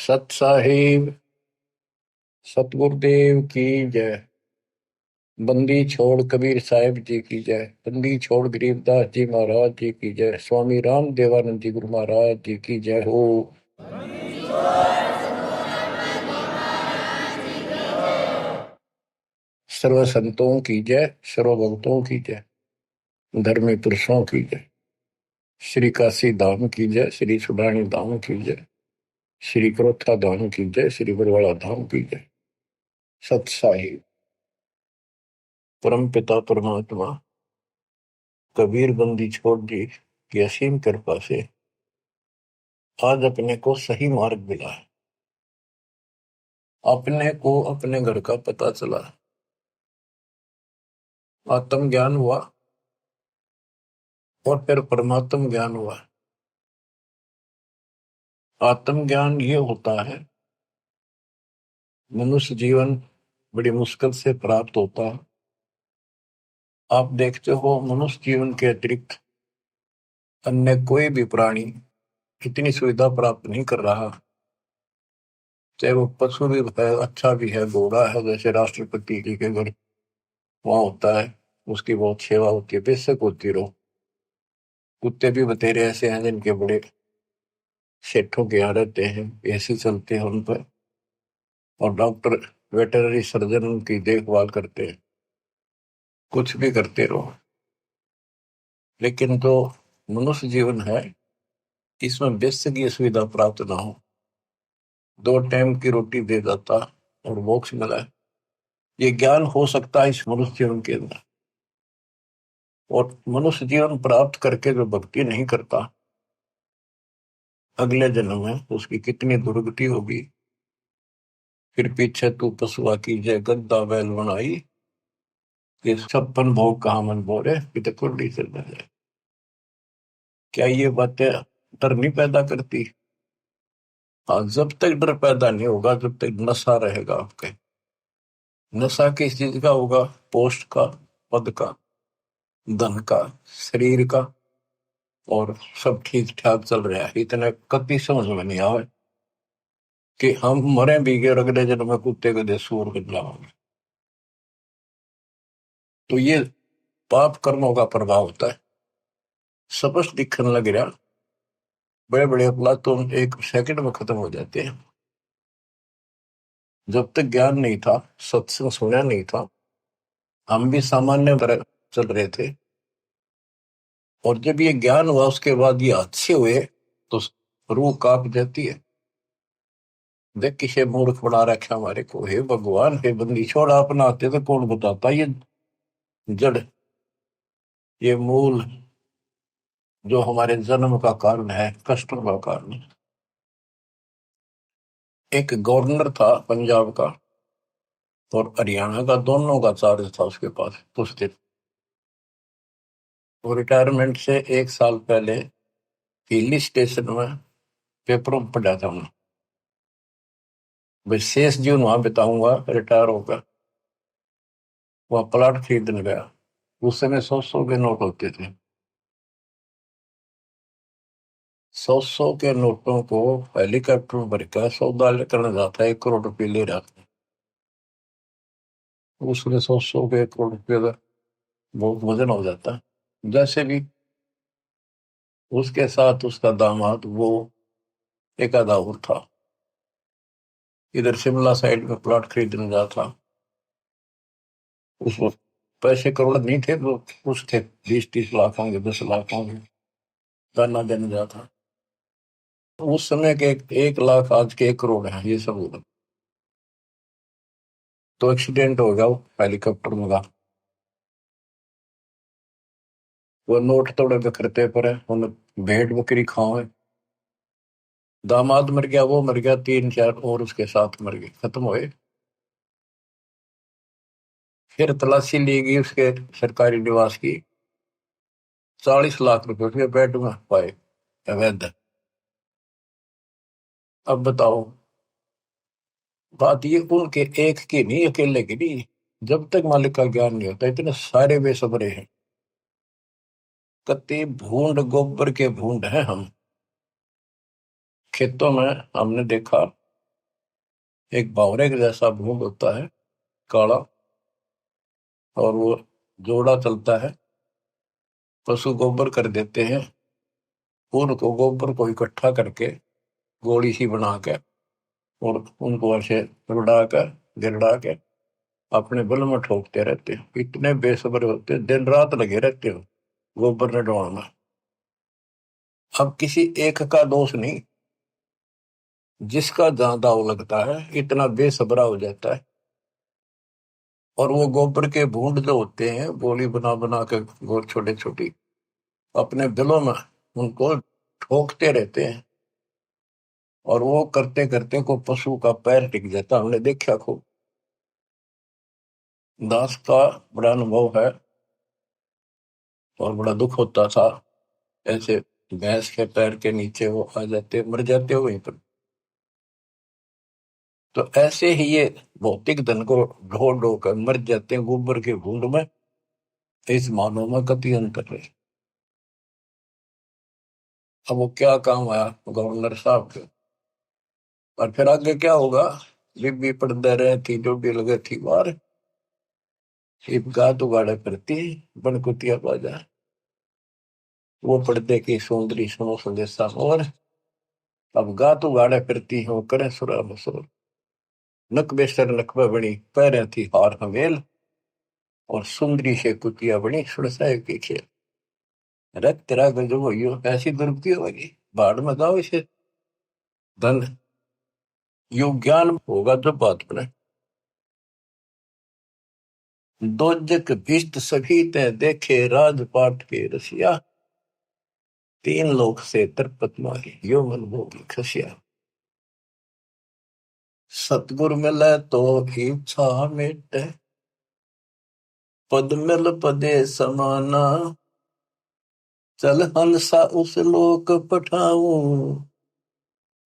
सत साहिब सतगुरुदेव की जय। बंदी छोड़ कबीर साहिब जी की जय। बंदी छोड़ गरीबदास जी महाराज जी की जय। स्वामी राम देवानंद जी गुरु महाराज जी की जय हो। सर्व संतों की जय, सर्व भक्तों की जय, धर्मी पुरुषों की जय। श्री काशी धाम की जय, श्री सुडानी धाम की जय, श्री क्रोथा धाम की जय, श्री बरवाड़ा धाम की जय। सत साहिब परम पिता परमात्मा कबीर बंदी छोड़ जी की असीम कृपा से आज अपने को सही मार्ग मिला है। अपने को अपने घर का पता चला, आत्म ज्ञान हुआ और फिर परमात्म ज्ञान हुआ। आत्म ज्ञान ये होता है, मनुष्य जीवन बड़ी मुश्किल से प्राप्त होता है। आप देखते हो मनुष्य जीवन के अतिरिक्त अन्य कोई भी प्राणी इतनी सुविधा प्राप्त नहीं कर रहा। चाहे वो पशु भी है, अच्छा भी है, घोड़ा है, जैसे राष्ट्रपति जी के घर वहां होता है, उसकी बहुत सेवा होती है, बेशक होती रहो। कुत्ते भी बतेरे ऐसे हैं जिनके बड़े सेठों के यहाँ रहते हैं, ऐसे चलते हैं उन पर, और डॉक्टर वेटरनरी सर्जन उनकी देखभाल करते हैं। कुछ भी करते रहो, लेकिन जो मनुष्य जीवन है इसमें बेसिक ये सुविधा प्राप्त ना हो, 2 टाइम की रोटी दे देता और मोक्ष मिला है, ये ज्ञान हो सकता है इस मनुष्य जीवन के अंदर। और मनुष्य जीवन प्राप्त करके जो भक्ति नहीं करता, अगले जन्म में उसकी कितनी दुर्गति होगी। फिर पीछे तू पशुआ की जय गद्दा बैल बनाई, ये 56 भोग कहा मन बोरे, पिता कुंडी से जाए। क्या ये बातें डर नहीं पैदा करती? हाँ, जब तक डर पैदा नहीं होगा, जब तक नशा रहेगा आपके। नशा किस चीज का होगा? पोस्ट का, पद का, धन का, शरीर का, और सब ठीक ठाक चल रहा है। इतना कभी समझ में नहीं आवे कि हम मरे भी गए, अगले जन्म में कुत्ते के दे सूर बन जाओगे। तो ये पाप कर्मों का प्रभाव होता है। स्पष्ट दिखने लग रहा, बड़े बड़े अपराध तो 1 सेकंड में खत्म हो जाते हैं। जब तक ज्ञान नहीं था, सत्संग सुना नहीं था, हम भी सामान्य तरह चल रहे थे। और जब ये ज्ञान हुआ उसके बाद ये अच्छे हुए तो रूह कांप जाती है। देख किसे मूर्ख बना रखा हमारे को, हे भगवान, हे बंदी छोड़, आप ना आते तो कौन बताता ये जड़, ये मूल जो हमारे जन्म का कारण है, कष्टों का कारण। एक गवर्नर था पंजाब का और हरियाणा का, दोनों का चार्ज था उसके पास उस दिन। वो रिटायरमेंट से 1 साल पहले हिली स्टेशन में पेपरों में पढ़ा था उन्होंने, भाई शेष जीवन वहां बिताऊंगा रिटायर होकर। वह प्लाट खरीदने गया। उस समय 100-100 के नोट होते थे। 100-100 के नोटों को हेलीकॉप्टर में भरकर सौदा करने जाता है, 1 करोड़ रुपये ले रहा था। उसमें 100-100 के 1 करोड़ रुपये का बहुत वजन हो जाता है। जैसे भी उसके साथ उसका दामाद, वो एक आधा और था, इधर शिमला साइड में प्लॉट खरीदने जा था। उस वक्त पैसे करोड़ नहीं थे, वो कुछ थे, 20-30 लाख होंगे, 10 लाख होंगे, गाना देने जा था। उस समय के 1 लाख आज के 1 करोड़ है, ये सब होगा। तो एक्सीडेंट हो गया वो हेलीकॉप्टर में का। वो नोट तोड़े बिखरते पड़े, उन्हें भेड़ बकरी खाओ। दामाद मर गया, वो मर गया, 3-4 और उसके साथ मर गए, खत्म हुए। फिर तलाशी ली गई उसके सरकारी निवास की, 40 लाख रुपए उसके बेड में पाए अवैध। अब बताओ, बात ये उनके एक की नहीं, अकेले की नहीं। जब तक मालिक का ज्ञान नहीं होता, इतने सारे बेसबरे हैं, कत्ते भूंड, गोबर के भूंड हैं हम। खेतों में हमने देखा एक बावरे के जैसा भूत होता है, काला, और वो जोड़ा चलता है। पशु गोबर कर देते हैं, उनको गोबर को इकट्ठा करके गोली सी बना के और उनको ऐसे रुड़ा कर गिरड़ा के अपने बल में ठोकते रहते हैं। इतने बेसब्र होते हैं, दिन रात लगे रहते हो गोबर ने डोड़ना। अब किसी एक का दोष नहीं, जिसका जहां दाव लगता है इतना बेसब्रा हो जाता है। और वो गोबर के बूंद जो होते हैं, गोली बना बना के गोल छोटे छोटी अपने दिलों में उनको ठोकते रहते हैं। और वो करते करते को पशु का पैर टिक जाता, हमने देखा खूब। दास का बड़ा अनुभव है और बड़ा दुख होता था। ऐसे भैंस के पैर के नीचे वो आ जाते, मर जाते हो वहीं पर। तो ऐसे ही ये भौतिक धन को ढो ढो कर मर जाते हैं गोबर के बूंद में। इस मानव में कति अंतर है। अब वो क्या काम आया गवर्नर साहब के, और फिर आगे क्या होगा। बीबी पढ़ते रहे थी, जो भी लगे थी बार गात उगाड़े करती बनकुतिया बाजा। वो पर्दे की सुंदरी सुनो संदेशा और अब गात उगाड़े फिरती हो करे सुरा बसोर। नक बेसर नकबा बनी पैरे थी हार हमेल, और सुंदरी से कुतिया बनी सुरसाए की खेल। रख तेरा गजब हो ऐसी दुर्गति होगी, बाढ़ में गाओ इसे धन। यु ज्ञान होगा जब बात बने। दोजक भिष्ट सभी ते देखे राजपाट के रसिया, तीन लोक से तरपत माही यो मन भोगी खसिया। सतगुर मिले तो इच्छा मिटे, पद मिल पदे समाना। चल हंसा उस लोक पठाऊं,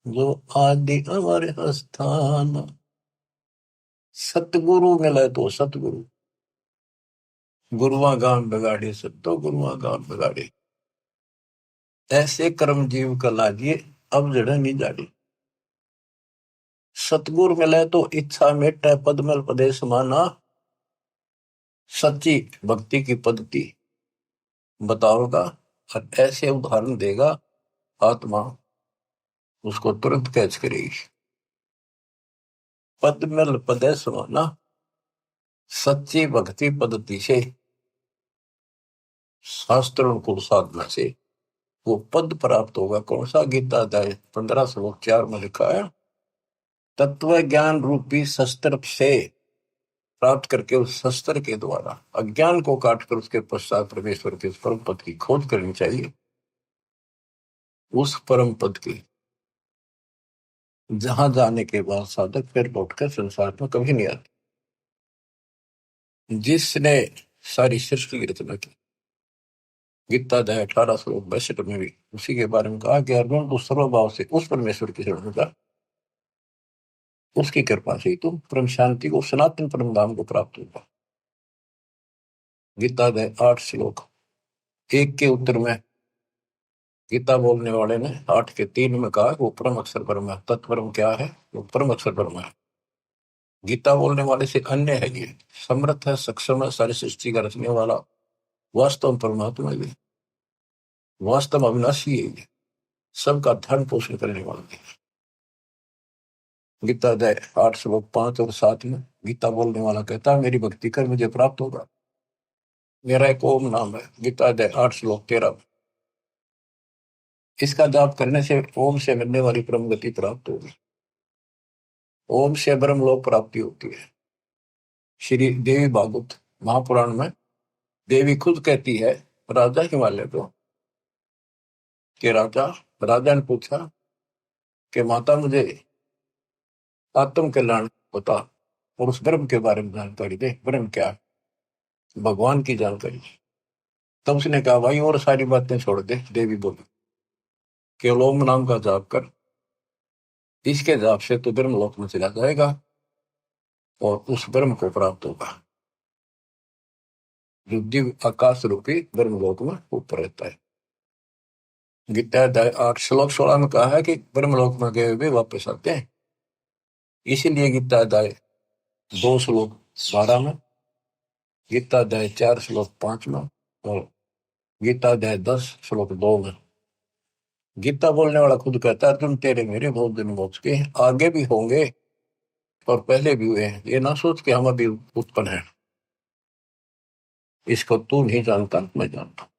जो आदि अमर स्थान। सतगुरु मिले तो सतगुरु, गुरुआ गाम बिगाड़े सत्तो गुरुआ गाम बिगाड़े। ऐसे कर्म जीव का लाजिए, अब जड़ नहीं जाड़ी। सतगुरु मिले तो इच्छा मेटे, पद मिल पदे समाना। सच्ची भक्ति की पद्धति बताओगा और ऐसे उदाहरण देगा, आत्मा उसको तुरंत कैच करेगी। पद मिल पदे समाना, सच्ची भक्ति पद्धति से, शास्त्रों को साधना से वो पद प्राप्त होगा। कौन सा? गीता अध्याय 15 श्लोक 4 में लिखा है, तत्व ज्ञान रूपी शस्त्र से प्राप्त करके उस शस्त्र के द्वारा अज्ञान को काटकर उसके पश्चात परमेश्वर के परम पद की खोज करनी चाहिए। उस परम पद की जहां जाने के बाद साधक फिर लौटकर संसार में कभी नहीं आते। जिसने सारी सृष्टि की रचना की, गीता अध्याय 18 श्लोक 62 में भी उसी के बारे में कहा कि अर्जुन तू सर्वभाव से उस परमेश्वर की शरण जा, उसकी कृपा से ही तुम परम शांति को, सनातन परम धाम को प्राप्त होगा। गीता अध्याय 8 श्लोक 1 के उत्तर में गीता बोलने वाले ने 8 के 3 में कहा वो परम अक्षर परम है। तत्परम क्या है? वो परम अक्षर परम है। गीता बोलने वाले से अन्य है, ये समर्थ है, सक्षम है, सारी सृष्टि का रचने वाला वास्तव परमात्मा है, वास्तव अविनाशी है, ये सबका धर्म पोषण करने वाला है। गीता अध्याय 8 श्लोक 5 और 7 में गीता बोलने वाला कहता है मेरी भक्ति कर मुझे प्राप्त होगा। मेरा एक ओम नाम है। गीता अध्याय 8 श्लोक 13 में इसका जाप करने से ओम से मिलने वाली परम गति प्राप्त होगी। ओम से ब्रह्म लोक प्राप्ति होती है। श्री देवी भागवत महापुराण में देवी खुद कहती है राजा हिमालय को कि राजा राजा ने पूछा कि माता मुझे आत्म कल्याण बता और उस ब्रह्म के बारे में जानकारी दे। ब्रह्म क्या है? भगवान की जानकारी। तब उसने कहा भाई और सारी बातें छोड़ दे। देवी बोली केवल ओम नाम का जाप कर, इसके जाप से तो ब्रह्म लोक में चला जाएगा और उस ब्रह्म को प्राप्त होगा जो दिव्य आकाश रूपी ब्रह्म लोक में ऊपर रहता है। गीता अध्याय 8 श्लोक 16 में कहा है कि ब्रह्म लोक में गए हुए वापस आते हैं। इसीलिए गीता अध्याय 2 श्लोक 12 में, गीता अध्याय 4 श्लोक 5 में और गीता अध्याय 10 श्लोक 2 में गीता बोलने वाला खुद कहता है तुम तेरे मेरे बहुत दिन मोक्ष के आगे भी होंगे और पहले भी हुए हैं, ये ना सोच के हम अभी उत्पन्न है, इसको तू नहीं जानता मैं जानता।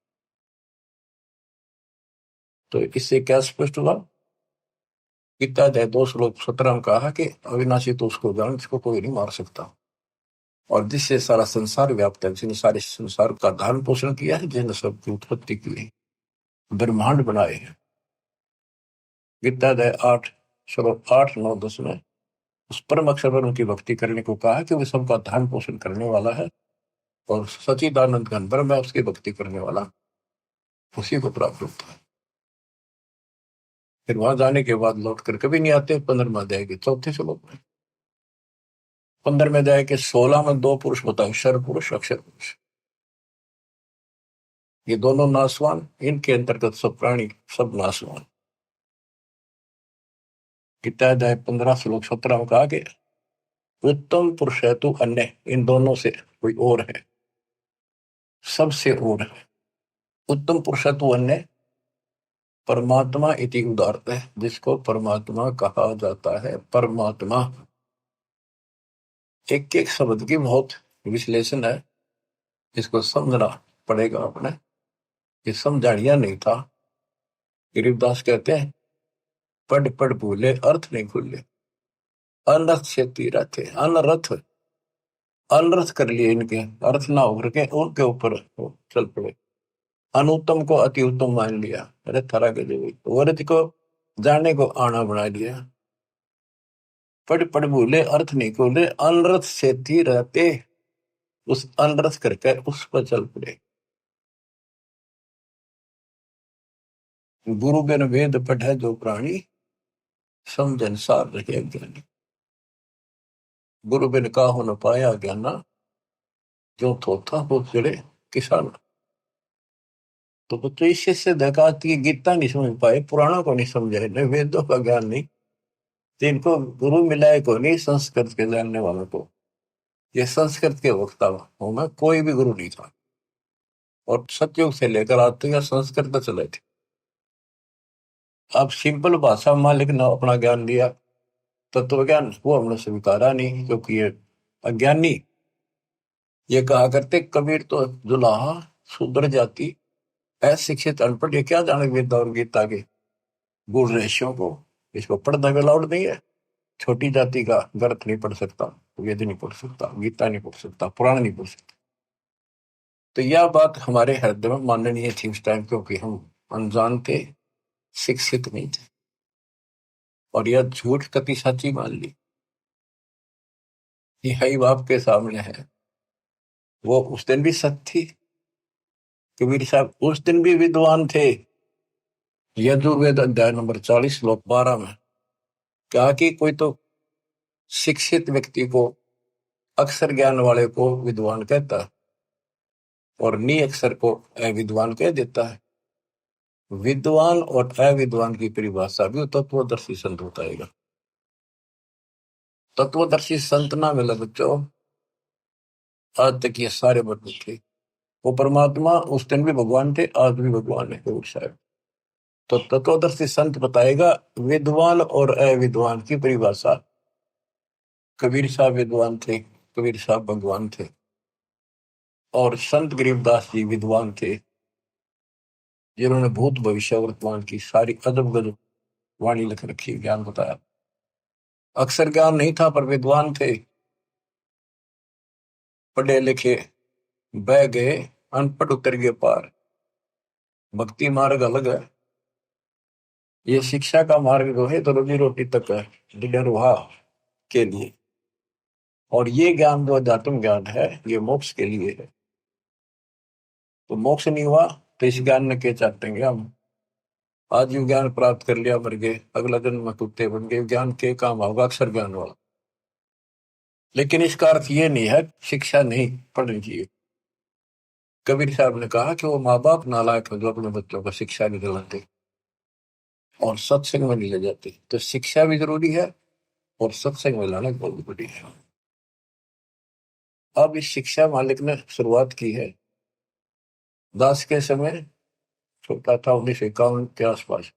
तो इससे क्या स्पष्ट हुआ? गीता अध्याय 2 श्लोक 17 में कहा कि अविनाशी तो उसको जान जिसको कोई नहीं मार सकता, और जिससे सारा संसार व्याप्त है, जिसने सारे संसार का धारण पोषण किया है, जिसने सबकी उत्पत्ति की है, ब्रह्मांड बनाए हैं। गीता अध्याय 8 श्लोक 8, 9, 10 में उस परम अक्षर पर उनकी भक्ति करने को कहा कि वे सबका धारण पोषण करने वाला है और सचिदानंद घन ब्रह्म है, उसकी भक्ति करने वाला उसी को प्राप्त होता है। फिर वहां जाने के बाद लौट कर कभी नहीं आते। 15वें अध्याय के 4 श्लोक में, 15वें अध्याय के 16 में 2 पुरुष बताए, क्षर पुरुष अक्षर पुरुष। ये दोनों नासवान, इनके अंतर्गत सब प्राणी सब नासवान। गीता अध्याय 15 श्लोक 17 में कहा कि उत्तम पुरुष है तो अन्य, इन दोनों से कोई और है, सबसे और है। उत्तम पुरुष है तो अन्य परमात्मा इति उदारत है, जिसको परमात्मा कहा जाता है। परमात्मा एक एक शब्द की बहुत विश्लेषण है, इसको समझना पड़ेगा अपने, ये समझानिया नहीं था। गरीबदास कहते हैं पढ़ पढ़ भूले अर्थ नहीं खुले, अनर्थ से तीरा थे, अनर्थ अनर्थ कर लिए, इनके अर्थ ना होकर के उनके ऊपर चल पड़े। अनुत्तम को अति उत्तम मान लिया, अरे थरा के जो वर्ज को जाने को आना बना लिया। पढ़ पढ़ भूले अर्थ नहीं खोले, अनर्थ से थी रहते, उस अनर्थ करके उस पर चल पड़े। गुरु बिन वेद पढ़े जो प्राणी, समझन सार रहे ज्ञानी। गुरु बिन का हो न पाया ज्ञाना, जो थोथा हो चढ़े किसान। तो बच्चों इससे से देखा कि गीता नहीं समझ पाए, पुराणों को नहीं समझे, न वेदों का ज्ञान नहीं, तो इनको गुरु मिलाए को नहीं, संस्कृत के जानने वालों को। ये संस्कृत के वक्ता हूं मैं, कोई भी गुरु नहीं था, और सतयुग से लेकर आज तक संस्कृत चले थे। अब सिंपल भाषा में मालिक ने अपना ज्ञान दिया, तत्व ज्ञान, वो हमने स्वीकारा नहीं, क्योंकि ये अज्ञानी। ये कहा करते कबीर तो जुलाहा शूद्र जाति, अशिक्षित अनपढ़, ये क्या जाने वेद और गीता के गुण रहस्यों को, इसको पढ़ना भी अलाउड नहीं है। छोटी जाति का ग्रंथ नहीं पढ़ सकता, वेद नहीं पढ़ सकता, गीता नहीं पढ़ सकता, पुराण नहीं पढ़ सकता। तो यह बात हमारे हृदय में माननीय थी उस टाइम, क्योंकि हम अनजान थे, शिक्षित नहीं थे, और यह झूठ कति सच्ची मान ली। यही बाप के सामने है, वो उस दिन भी सत्य थी। कबीर साहब उस दिन भी विद्वान थे। यजुर्वेद अध्याय नंबर 40 श्लोक 12 में कहा कि कोई तो शिक्षित व्यक्ति को, अक्षर ज्ञान वाले को विद्वान कहता है, और नी अक्षर को अविद्वान कह देता है। विद्वान और अविद्वान की परिभाषा भी तत्वदर्शी संत बताएगा। तत्वदर्शी संत ना मिला बच्चों, आज तक ये सारे बदल थे। वो परमात्मा उस दिन भी भगवान थे, आज भी भगवान है कबीर साहब। तो तत्वदर्शी संत बताएगा विद्वान और अविद्वान की परिभाषा। कबीर साहब विद्वान थे, कबीर साहब भगवान थे, और संत गरीबदास जी विद्वान थे, जिन्होंने भूत भविष्य वर्तमान की सारी अदब गजब वाणी लिख रखी, ज्ञान बताया। अक्षर ज्ञान नहीं था पर विद्वान थे, पढ़े लिखे बह गए, अनपढ़ उतर गए पार। भक्ति मार्ग अलग है, ये शिक्षा का मार्ग जो है तो रोजी रोटी तक है, निर्वाह के लिए। और ये ज्ञान जो अध्यात्म ज्ञान है, ये मोक्ष के लिए है। तो मोक्ष नहीं हुआ तो इस ज्ञान ने क्या चाहते हैं हम? आज ये ज्ञान प्राप्त कर लिया, मर गए, अगला जन्म में कुत्ते बन गए, ज्ञान के काम होगा अक्षर ज्ञान वाला। लेकिन इसका अर्थ ये नहीं है शिक्षा नहीं पढ़नी चाहिए। कबीर साहब ने कहा कि वो माँ बाप नालायक है जो अपने बच्चों को शिक्षा नहीं दिलाते और सत्संग में नहीं ले जाते। तो शिक्षा भी जरूरी है और सत्संग में लाना बहुत बड़ी है। अब इस शिक्षा मालिक ने शुरुआत की है दास के समय, छोटा था 1951 के आसपास,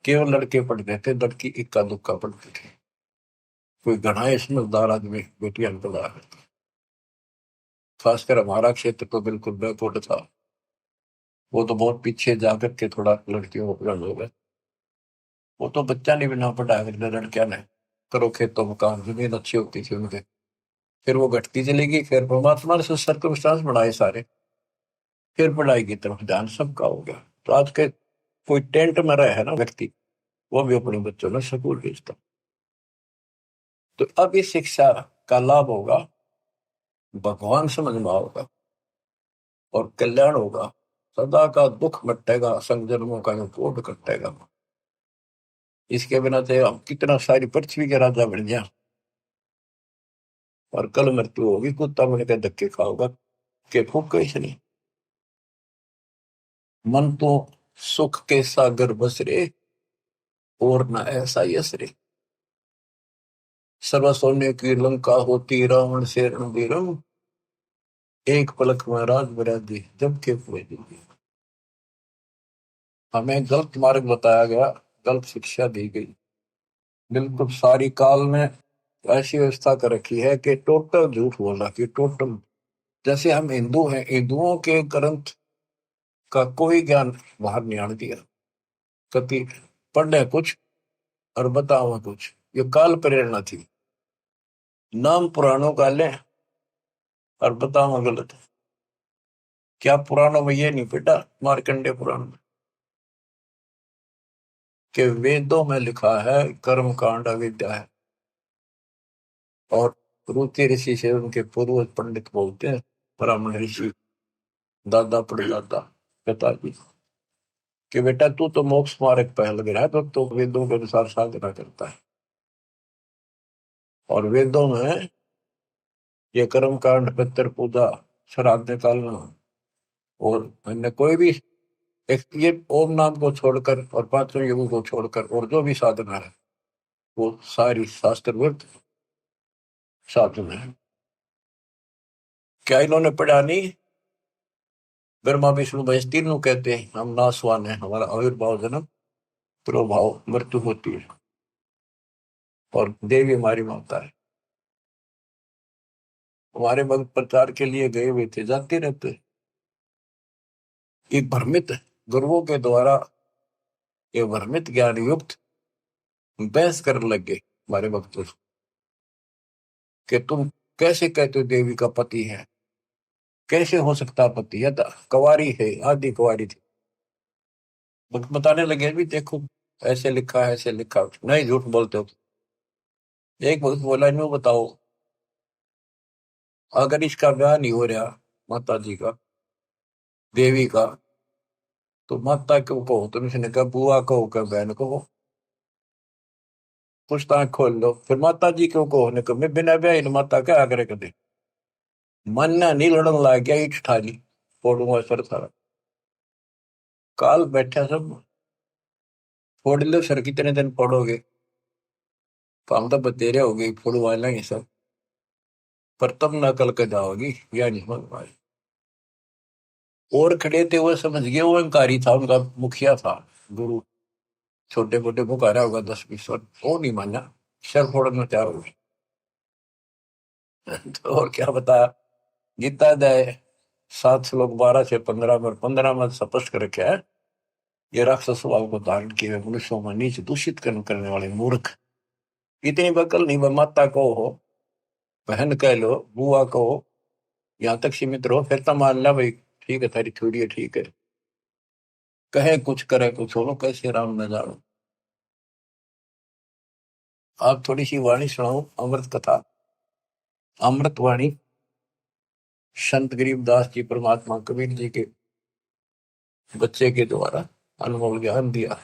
केवल लड़के पढ़ते थे, लड़की इक्का दुक्का पढ़ती थी। कोई घना ही समझदार आदमी बेटियां पढ़ा है। खासकर हमारा क्षेत्र तो बिल्कुल बैकवर्ड था, वो तो बहुत पीछे जाकर के थोड़ा लड़कियों को पढ़ा हो गए। वो तो बच्चा नहीं बिना पढ़ाया करते लड़कियां ने, करो खेतों में काम, जमीन अच्छी होती थी उनके। फिर वो घटती चली गई, फिर परमात्मा ने सर्कमस्टांस बढ़ाए सारे, फिर पढ़ाई की तरफ ध्यान सबका हो गया। तो आज के कोई टेंट में रहे है ना व्यक्ति, वो भी अपने बच्चों ने स्कूल भेजता। तो अब इस शिक्षा का लाभ होगा, भगवान समझ में होगा और कल्याण होगा। सदा का दुख मटेगा, संजन्मों का कोट कटेगा। इसके बिना तो हम कितना सारी पृथ्वी के राजा बन गया, और कल मृत्यु होगी, कुत्ता बन के धक्के खाओगा के फूक कैसे नहीं। मन तो सुख के सागर बसरे, और न ऐसा यसरे। सर्व सोने की लंका होती, रावण से रणधीरम, एक पलक में राज बरादी जब के पूरे दी। हमें गलत मार्ग बताया गया, गलत शिक्षा दी गई। बिल्कुल सारी काल ने ऐसी व्यवस्था कर रखी है कि टोटल झूठ बोला कि टोटल, जैसे हम हिंदू हैं, हिंदुओं के ग्रंथ का कोई ज्ञान बाहर नहीं आने दिया। कभी पढ़े कुछ और बताओ कुछ, ये काल प्रेरणा थी। नाम पुराणों का लें और बताओ गलत। क्या पुराणों में ये नहीं बेटा, मार्कंडे पुराण में, कि वेदों में लिखा है कर्म कांड अविद्या है। और रुचि ऋषि से उनके पूर्वज पंडित बोलते हैं, ब्राह्मण ऋषि, दादा परदादा पिताजी, कि बेटा तू तो मोक्ष मार्ग पहल गया है, तो वेदों के अनुसार साधना करता है। और वेदों में ये कर्म कांड, पितर पूजा, श्राद्ध निकालना, और अन्य कोई भी एक ये ओम नाम को छोड़कर और पांचों युगों को छोड़कर और जो भी साधना है, वो सारी शास्त्र विरुद्ध साधना है। क्या इन्होंने पढ़ा नहीं? ब्रह्मा विष्णु महेश तीनों कहते हैं हम नासवान है, हमारा आविर्भाव जन्म प्रभाव मृत्यु होती है, और देवी हमारी माता है। हमारे भक्त प्रचार के लिए गए हुए थे, जाते रहते। एक भ्रमित गुरुओं के द्वारा ये भ्रमित ज्ञान युक्त बहस करने लग गए हमारे भक्तों से, कि तुम कैसे कहते हो देवी का पति है, कैसे हो सकता पति है, कुंवारी है, आदि कुंवारी थी। बताने लगे भी देखो ऐसे लिखा है, ऐसे लिखा, नहीं झूठ बोलते हो। एक भक्त बोला न्यू बताओ, अगर इसका ब्याह नहीं हो रहा माता जी का, देवी का, तो माता क्यों कहो तुम? इसने कहा बुआ कहो, क्या बहन कहो, पूछताछ खोल लो। फिर माता जी क्यों कहो ने कहा मैं बिना ब्याह माता क्या आग्रह कर दे। मन नहीं लड़न लग गया, ईट ठाली फोड़ूंगा सर सारा। काल बैठा सब, फोड़ लो सर, कितने दिन फोड़ोगे, काम तो बतेरे हो गई, फोड़वा लेंगे सब, पर तब न कल के जाओगी, या नहीं मन पाए। और खड़े थे वो समझ गए, वो अहंकारी था, उनका मुखिया था गुरु, छोटे मोटे पुकारा होगा 10-20 वर्ष, वो नहीं माना, सर फोड़ना तैयार हो गए। तो और क्या बताया, गीता अध्याय 7 श्लोक 12 से 15 में, 15 में स्पष्ट कर रखा है, ये राक्षस स्वभाव को धारण किए मनुष्यों में नीच दूषित कर्म करने वाले मूर्ख, इतनी बकल नहीं, माता को हो, बहन कह लो, बुआ कहो, यहाँ तक सीमित रहो, फिर तो मान ला भाई ठीक है, थारी थोड़ी है ठीक है, कहे कुछ करे कुछ हो, कैसे राम न जानो। आप थोड़ी सी वाणी सुनाओ, अमृत कथा, अमृत वाणी, संत गरीबदास जी परमात्मा कबीर जी के बच्चे के द्वारा अनमोल ज्ञान दिया।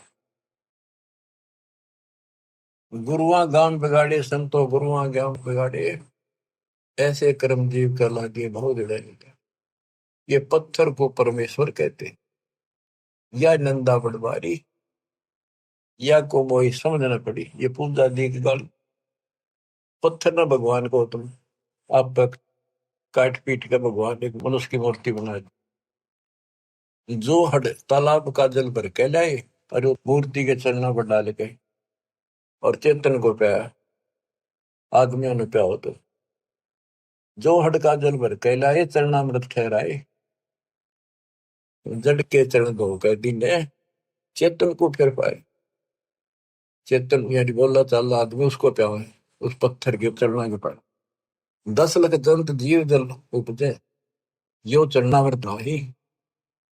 गुरुआ गांव बिगाड़े संतो, गुरुआ गांव बिगाड़े, ऐसे कर्म जीव कर लागे बहुत जड़े। ये पत्थर को परमेश्वर कहते, या नंदा पटवारी, या को मोई समझ न पड़ी, ये पूजा दी की गाली। पत्थर ना भगवान को तुम आप तक काट पीट के भगवान एक मनुष्य की मूर्ति बना दी। जो हड तालाब का जल भर के लाए और वो मूर्ति के चरणों पर डाल के और चेतन को पाया, आदमियों ने प्या हो तो जो हड का जल भर के लाए चरणामृत ठहराए, जड़ के चरण धो कर दीने चेतन को फिर पाए। चेतन यानी बोला चाल आदमी उसको प्या है, उस पत्थर के चरणों के पाए। 10 लाख जंत जीव जल उपजे, यो चरणामृत ही।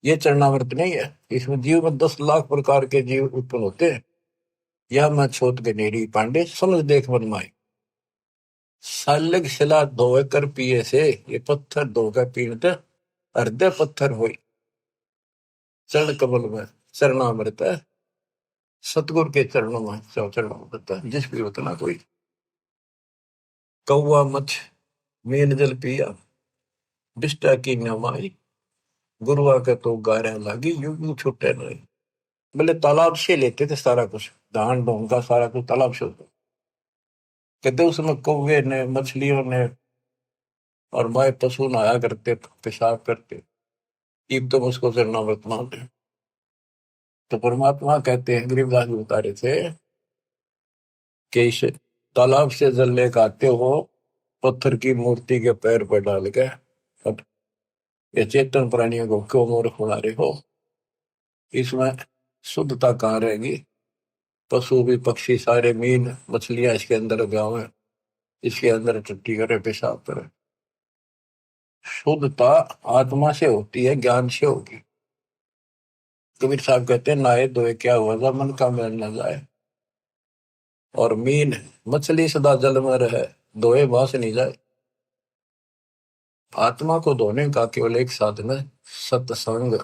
ये चरणामृत नहीं है, इसमें जीव में 10 लाख प्रकार के जीव उत्पन्न होते हैं। यह मैं छोट के नेड़ी पांडे समझ देख मन माई। सालग शिला धोए कर पिए से, ये पत्थर धोकर पीते हृदय पत्थर होई। चरण कमल में चरणामृत है, सतगुरु के चरणों में चरणामृत है। जिस भी उतना कोई कौआ मछ मेन जल पिया, बिष्टा की नमाई। गुरुआ के तो गारे लागी, यूं यूं छुट्टे नहीं। बोले तालाब से लेते थे सारा कुछ, धान ढोंगा सारा कुछ तालाब से होता। कहते उसमें कौवे ने मछलियों ने और माए पशु नहाया करते पेशाब करते। इब तो उसको चरणामृत मानते। तो परमात्मा कहते हैं, गरीबदास जी बता रहे थे कि इस तालाब से जल लेकर आते हो, पत्थर की मूर्ति के पैर पर डाल के, अब ये चेतन प्राणियों को क्यों मूर्ख बना रहे हो? इसमें शुद्धता कहाँ रहेगी? पशु भी पक्षी सारे मीन मछलियां इसके अंदर गाँव है, इसके अंदर टट्टी करे पेशाब करे। शुद्धता आत्मा से होती है, ज्ञान से होगी। कबीर साहब कहते हैं, नहाए धोए क्या हुआ, जब मन का मैल न जाए। और मीन मछली सदा जल में रहे, धोए बास नहीं जाए। आत्मा को धोने का केवल एक साधन है, सत्संग।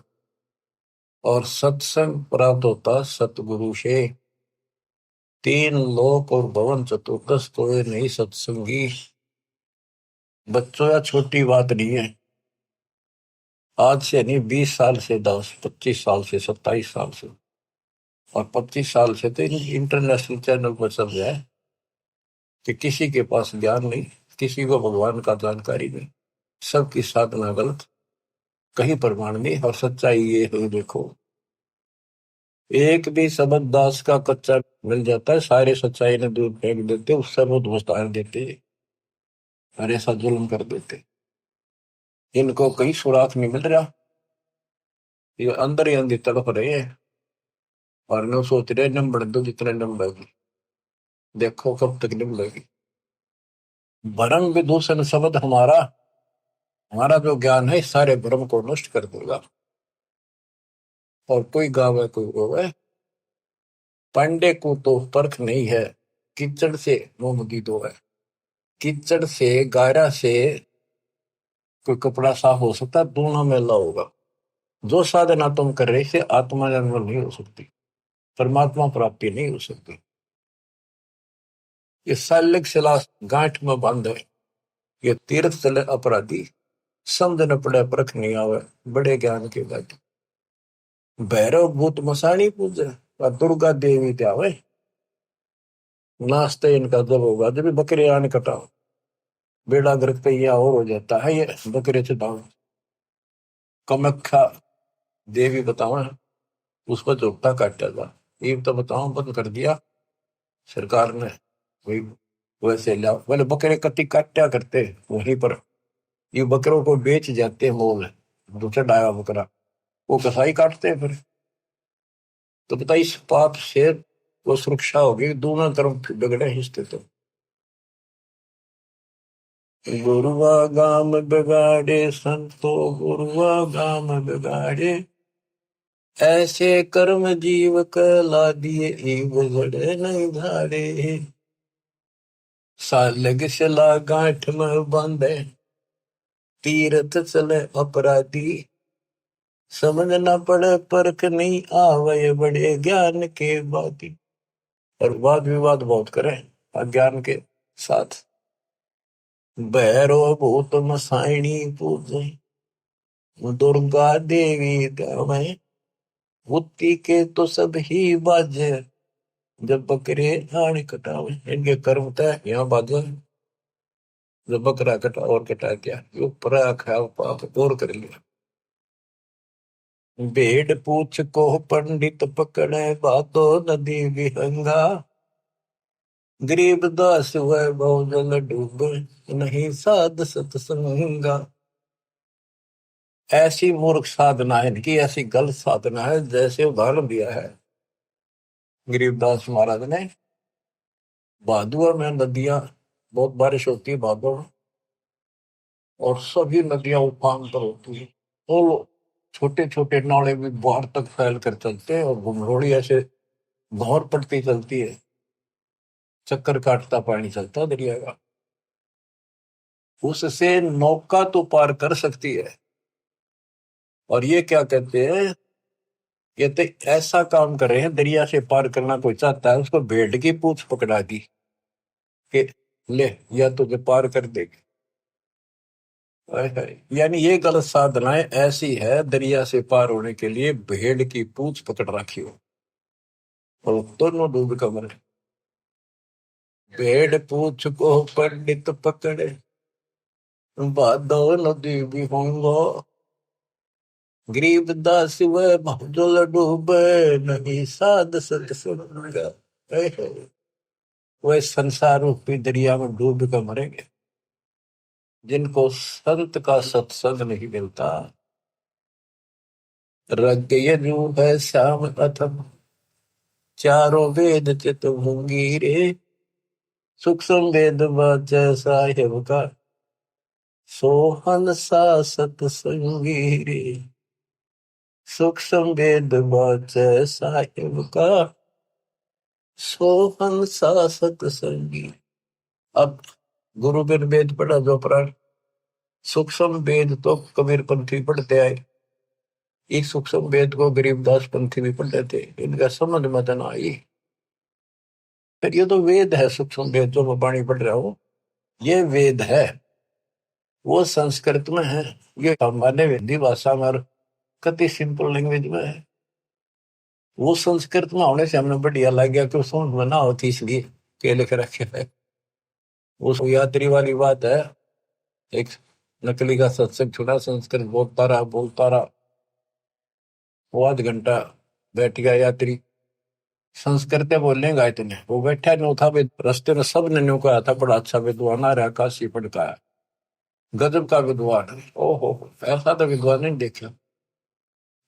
और सत्संग प्राप्त होता सतगुरु से। 3 लोक और भवन चतुर्दश तो नहीं सत्संगी। बच्चों या छोटी बात नहीं है। आज से नहीं, 20 साल से, 10 25 साल से, 27 साल से और 25 साल से तो इंटरनेशनल चैनल पर चल रहा है कि किसी के पास ज्ञान नहीं, किसी को भगवान का जानकारी नहीं, सबकी साधना गलत, कहीं प्रमाण नहीं। और सच्चाई ये है, देखो एक भी शब्द दास का कच्चा मिल जाता है, सारे सच्चाई ने दूर फेंक देते, उससे बहुत वस्तार देते और ऐसा जुल्म कर देते। इनको कहीं सुराग नहीं मिल रहा, ये अंदर ही अंदर तड़प रहे हैं और न सोच रहे नंबर दो जितने नंबर, देखो कब तक निभलेगी। भरम विदूषण शब्द हमारा, हमारा जो ज्ञान है सारे भ्रम को नष्ट कर देगा। और कोई गावे कोई रोवे, पांडे को तो परख नहीं है, कीचड़ से मोमगी दो है। कीचड़ से गारा से कोई कपड़ा साफ हो सकता, दोनों मेला होगा। जो साधना तुम कर रहे से आत्मा निर्मल नहीं हो सकती, परमात्मा प्राप्ति नहीं हो सकती। ये सालिक शिला गांठ में बंद है, ये तीर्थ चले अपराधी, समझ न पड़े परख नहीं आवे, बड़े ज्ञान के गाठी। भैरव भूत मसाणी पूजे और दुर्गा देवी त्यावे, नाश्ते इनका जब होगा जब भी बकरे आने कटाओ, बेड़ा गर्क पे यह और हो जाता है। ये बकरे चटाओ, कमख्या देवी बताओ, उसको चौकटा काटा था, ये तो बताओ बंद कर दिया सरकार ने। वही वैसे लिया, बोले बकरे कति काटा करते वहीं पर, ये बकरों को बेच जाते हैं मोल, जो चढ़ाया बकरा वो कसाई काटते हैं फिर। तो बता इस पाप से वो सुरक्षा होगी, दोनों तरफ बिगड़े हिस्से। तो गुरुआ गाम बिगाड़े संतो, गुरुआ गाम बिगाड़े, ऐसे कर्म जीव कला दिए बिगड़े नहीं धारे। सालग शिला गांठ में बांधे, तीर्थ चले अपराधी, समझ न पड़े परख नहीं आवे, बड़े ज्ञान के बाती। और वाद विवाद बहुत करे अज्ञान के साथ। भैरव भूत मसाइणी पूजे, दुर्गा देवी गावे, बुद्धि के तो सब ही बाजे, जब बकरे आने कटावे। इनके कर्म तय यहाँ बाजे, जो बकरा कटा और कटा दिया, जो परा खाया पाप और कर लिया। भेड़ पूछ को पंडित पकड़े, बातो नदी विहंगा। गरीब दास वह बहुजल डूबे, नहीं साध सत्संगा। ऐसी मूर्ख साधना है इनकी, ऐसी गलत साधना है। जैसे उदाहरण दिया है गरीबदास महाराज ने, भादुआ में नदियां, बहुत बारिश होती है भादुआ में, और सभी नदियां उफान पर होती है। तो छोटे छोटे नाले भी बाहर तक फैल कर चलते हैं, और घुमरोड़ी ऐसे भौर पड़ती चलती है, चक्कर काटता पानी चलता है दरिया का। उससे नौका तो पार कर सकती है। और ये क्या कहते हैं, कहते ऐसा काम कर रहे हैं, दरिया से पार करना कोई चाहता है उसको भेड़ की पूंछ पकड़ा दी कि ले, या तुझे पार कर देगी। हाय हाय। यानी ये गलत साधनाएं ऐसी है, दरिया से पार होने के लिए भेड़ की पूंछ पकड़ रखी हो, और दोनों डूब कर मरे। भेड़ पूंछ को पंडित पकड़े, बादो नदी भी होंगो। गरीब दास वह बहुजल डूबे, नहीं साध सत्संगा। हाय हाय। वह संसार रूपी दरिया में डूब कर मरेंगे जिनको संत का सत्संग नहीं मिलता। रग यजु है श्याम अथम, चारों वेद चित होंगी रे। सूक्ष्म वेद साहेब का, सोहन सा सत्संगी रे। सूक्ष्म वेद साहेब का, सोहन सा सत्संगी। अब गुरु बिन वेद पढ़ा जो प्राण, सूक्ष्म वेद तो कबीर पंथी पढ़ते आए, इस सूक्ष्म वेद को गरीबदास पंथी भी पढ़ते थे, इनका समझ में तो ना आई। फिर ये तो वेद है, सूक्ष्म वेद जो मैं वाणी पढ़ रहा हूँ, ये वेद है, वो संस्कृत में है। ये हमारे हिंदी भाषा में और कति सिंपल लैंग्वेज में है। वो संस्कृत में होने से हमने बढ़िया लग गया कि समझ में ना होती, इसलिए के लिख रखे है। उस यात्री वाली बात है, एक नकली का सत्संग छुड़ा, संस्कृत बोलता रहा, वो आध घंटा बैठ गया यात्री, संस्कृत बोलेगा इतने, वो बैठा नहीं था। रास्ते में सब ने न्यू कहा था बड़ा अच्छा विद्वान आ रहा, काशी पढ़ का है, गजब का विद्वान है। ओहो, ऐसा तो विद्वान नहीं देखा।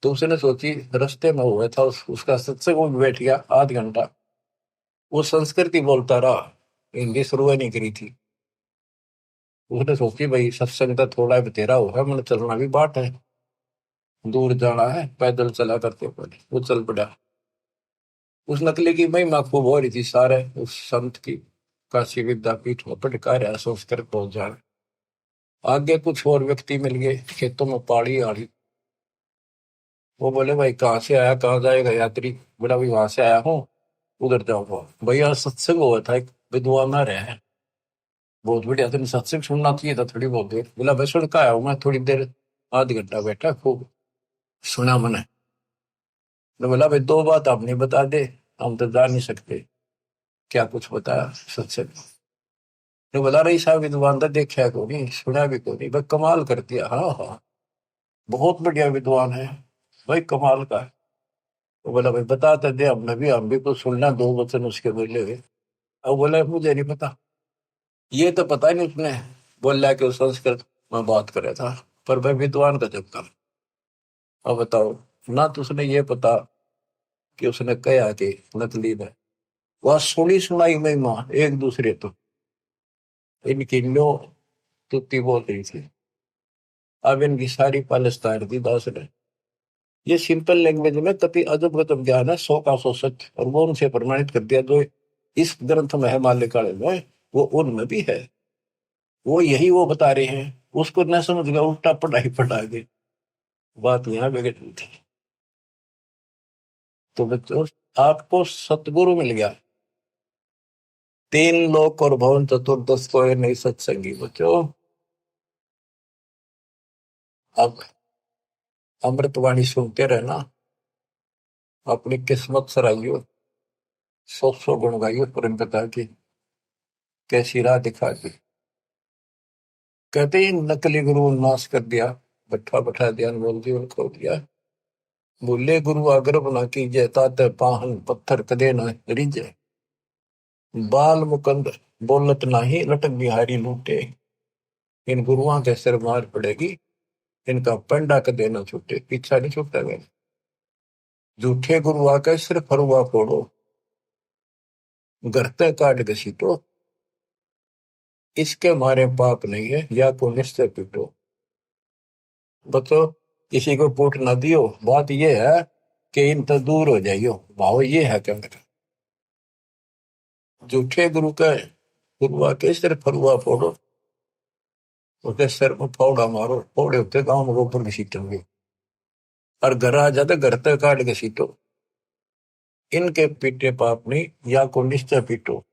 तो उसने सोची, रास्ते में हुआ था उसका सत्संग, वो बैठ गया आध घंटा, वो संस्कृत ही बोलता रहा, हिंदी शुरू नहीं करी थी। उसने सोची भाई सत्संग तो थोड़ा बतेरा होगा, मैंने चलना भी बाट है, दूर जाना है, पैदल चला करते पहले वो चल पड़ा। उस नकली की महिमा खूब हो रही थी, सारे उस संत की काशी विद्यापीठ में पटका रहा संस्कृत पहुंच जा। आगे कुछ और व्यक्ति मिल गए, खेतों में पाड़ी आड़ी। वो बोले भाई कहाँ से आया, कहाँ जाएगा यात्री? बोला भाई वहां से आया हूँ, उधर जाऊंगा। भैया सत्संग हुआ था, एक विद्वान आ रहे हैं, बहुत बढ़िया, तुमने सत्संग सुनना चाहिए था थोड़ी बहुत देर। बोला भाई सुन का आया हूँ मैं, थोड़ी देर, आध घंटा बैठा, खूब सुना मैंने। तो बोला भाई दो बात आप नहीं बता दे, हम तो जा नहीं सकते। क्या कुछ बताया सत्संग? तो बोला रही साहब विद्वान था, देखा को नहीं, सुना भी को नहीं, भाई कमाल कर दिया। हाँ हाँ, बहुत बढ़िया विद्वान है भाई, कमाल का है। तो बोला भाई बताते दे, हम भी कुछ सुनना, दो वचन उसके बोले हुए। अब बोला मुझे नहीं पता, ये तो पता नहीं उसने बोला कि उस संस्कृत में बात करे था, पर भाई विद्वान का जब काम। अब बताओ ना, तो उसने ये पता कि उसने कहा कि नकली ने, वह सुनी सुनाई महिमा एक दूसरे तो इनकी लो तुत्ती बोल रही थी। अब इनकी सारी पालिस्तान दी दास ने। ये सिंपल लैंग्वेज में कति अजब गजब ज्ञान है, 100 का 100 सच, और वो उनसे प्रमाणित कर दिया। जो इस ग्रंथ में है माल्यकाले में, वो उनमें भी है। वो यही वो बता रहे हैं, उसको न समझ गया, उल्टा पढ़ाई पढ़ा गए, बात यहाँ बिगड़ रही थी। तो बच्चों, आपको सतगुरु मिल गया, तीन लोक और भवन चतुर्दश को नहीं सत्संगी बच्चों। अब अमृतवाणी सुनते रहना, अपनी किस्मत सराइयो, 100 गुण गाइयो, परम पिता की कैसी राह दिखा दी। कहते ही नकली गुरु नाश कर दिया, बैठा बैठा ध्यान बोल जीवन खो दिया। बोले गुरु आग्रह बना कीजिए, तात पाहन पत्थर कदे न रिजे। बाल मुकंद बोलत नाही, लटक बिहारी लूटे। इन गुरुओं के सिर मार पड़ेगी, इनका पंडा कदे न छूटे। पीछा नहीं छूटा गया। झूठे गुरु आके सिर फरुआ फोड़ो, गरते काट घसीटो। इसके मारे पाप नहीं है, या को निश्चय पीटो। बतो किसी को पूट ना दियो। बात ये है कि इन तो दूर हो जाइयो। भाव ये है क्या मेरा। झूठे गुरु का गुरु आके सिर फरुआ फोड़ो, उसके सिर में फौड़ा मारो। फोड़े होते गांव में गोबर घसीटेंगे, और घर आ जाते घर तक काट घसीटो। इनके पीटे पाप नहीं, या को निश्चय पीटो।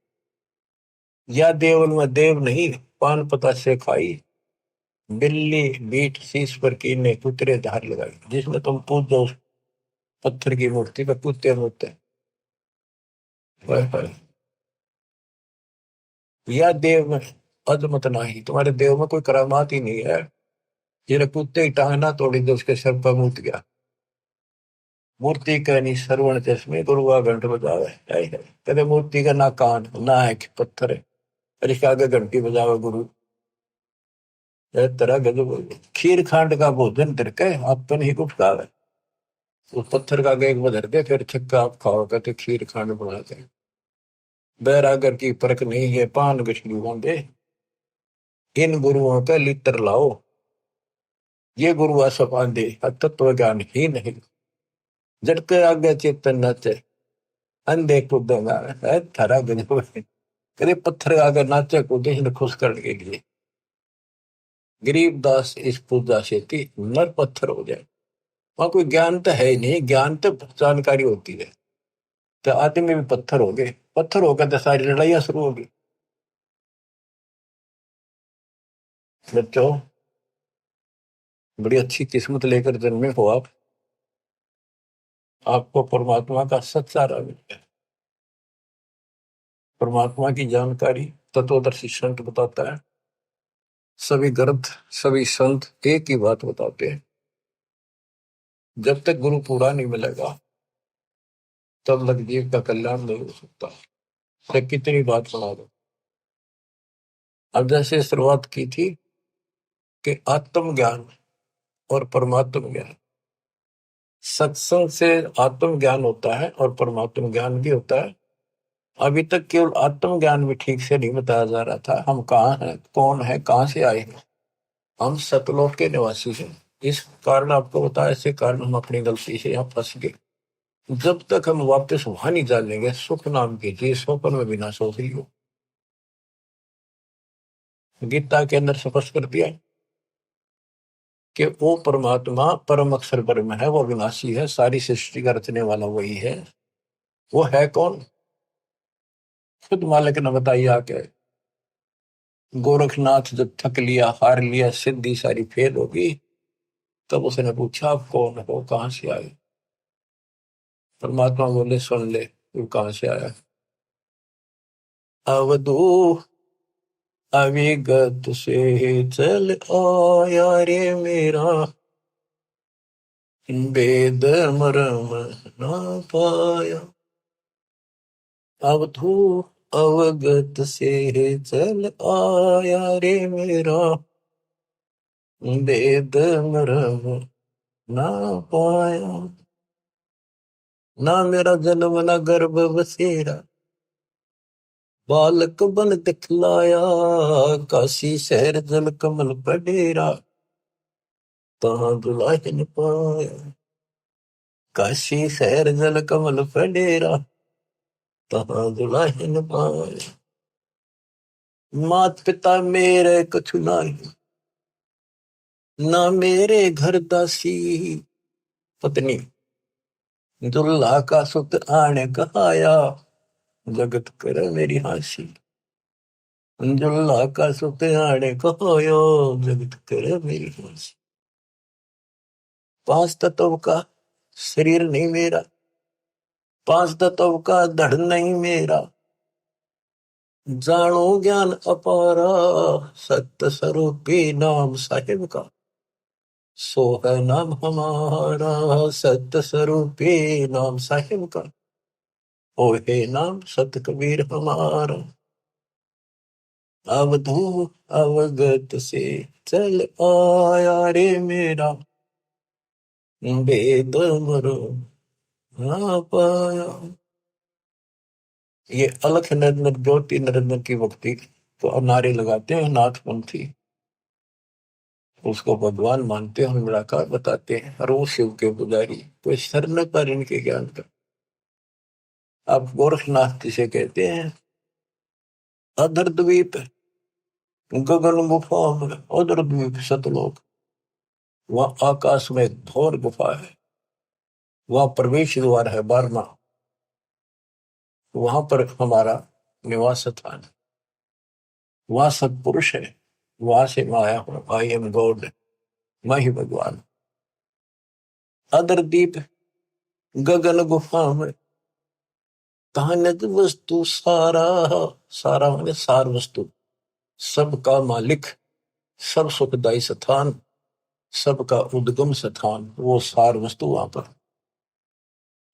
या देवल में देव नहीं, पान पता से खाई। बिल्ली बीट शीश पर कीने, कुतरे धार लगाई। जिसमें तुम पूजो उस पत्थर की मूर्ति पे कुत्ते होते। या देव में अजमत नहीं, तुम्हारे देव में कोई करामात ही नहीं है। जिन्हें कुत्ते की टांग ना तोड़ी तो उसके सर पर मूत गया। मूर्ति कहनी श्रवण चश्मे, गुरुआ घंट बजावे। कहते मूर्ति का ना कान ना है पत्थर है, और इसके आगे घंटी बजावे गुरु। तरह गजब। खीर खांड का भोजन तिरके अपन ही कुछ खावे। उस पत्थर का आगे एक बधर दे, फिर छक्का आप खाओ। कहते खीर खांड बनाते हैं। बैरागर की परख नहीं है, पान गछली बांधे। इन गुरुओं का लित्र लाओ, ये गुरु सपांदे तत्व ज्ञान ही नहीं। जड़के आगे चेतन नाचे, अंधे कूदेगा। थारा गजब है। कभी पत्थर आगे नाचे कूदे, इन्हें खुश करने के लिए। गरीबदास इस पूजा से थी, नर पत्थर हो जाए। वहां कोई ज्ञान तो है ही नहीं, ज्ञान तो जानकारी होती है। तो आदमी भी पत्थर हो गए, पत्थर होकर तो सारी लड़ाइयां शुरू होगी। बच्चों, बड़ी अच्छी किस्मत लेकर जन्मे हो आप। आपको परमात्मा का सच्चा रंग है। परमात्मा की जानकारी तत्वदर्शी संत बताता है। सभी ग्रंथ सभी संत एक ही बात बताते हैं, जब तक गुरु पूरा नहीं मिलेगा तब लग जीव का कल्याण नहीं हो सकता। तो कितनी बात सुना दो। अब जैसे शुरुआत की थी कि आत्म ज्ञान और परमात्म ज्ञान, सत्संग से आत्म ज्ञान होता है और परमात्म ज्ञान भी होता है। अभी तक केवल आत्म ज्ञान भी ठीक से नहीं बताया जा रहा था। हम कहाँ हैं, कौन है, कहाँ से आए हैं। हम सतलोक के निवासी हैं। इस कारण आपको बताया, ऐसे कारण हम अपनी गलती से यहाँ फंस गए। जब तक हम वापस वहां नहीं जानेंगे, सुख नाम की चीज स्वप्न में बिना सो रही हो। गीता के अंदर स्पष्ट कर दिया कि वो परमात्मा परम अक्षर ब्रह्म है, वो विनाशी है, सारी सृष्टि का रचने वाला वही है। वो है कौन, खुद मालिक ने बताइए आके। गोरखनाथ जब थक लिया, हार लिया, सिद्धि सारी फेल होगी, तब उसने पूछा आप कौन हो, कहां से आए। परमात्मा बोले सुन ले, तू कहां से आया। अवधू अविगत से चल आया रे मेरा, वेद मरम ना पाया। अवधू अवगत से चल आया रे मेरा, वेद मरम ना पाया। ना मेरा जन्म ना गर्भ बसेरा, बालक बन दिखलाया। काशी शहर जल कमल पडेरा, तहां दुलाहिन पाया। काशी शहर जल कमल पडेरा, तहां दुलाहिन पाया। मात पिता मेरे कछु नाही, ना मेरे घर दासी। पत्नी दुल्हा का सुत आने कहाया, जगत कर मेरी हासी। दुल्हा का सुत आने कहाया, जगत कर मेरी हासी। पांच तत्व का शरीर नहीं मेरा, पांच तत्व का धड़ नहीं मेरा। जानो ज्ञान अपारा सत्य स्वरूपी नाम साहिब का, सो है नाम हमारा सत्य स्वरूपी नाम साहिब का, ओ हे नाम सत कबीर हमारा। अवधू अवगत से चल आया रे मेरा, वेद मरो ना पाया। ये अलख निरंजन ज्योति निरंजन की भक्ति तो नारे लगाते हैं नाथपंथी, उसको भगवान मानते हैं, निराकार बताते हैं, और वो शिव के पुजारी, कोई सर न पर इनके ज्ञान का। आप गोरखनाथ जिसे कहते हैं, अधर द्वीप गगन गुफा में, अधर द्वीप सतलोक, वह आकाश में एक घोर गुफा है, वह प्रवेश द्वार है 12वां, वहां पर हमारा निवास स्थान, वहां सत्पुरुष है, वहां से मैं आया हूं, आई एम गॉड, मैं ही भगवान। अधर दीप गगन गुफा में, कहानित वस्तु सारा, सारा माने सार वस्तु, सबका मालिक, सब सुखदायी स्थान, सबका उद्गम स्थान, वो सार वस्तु वहां पर।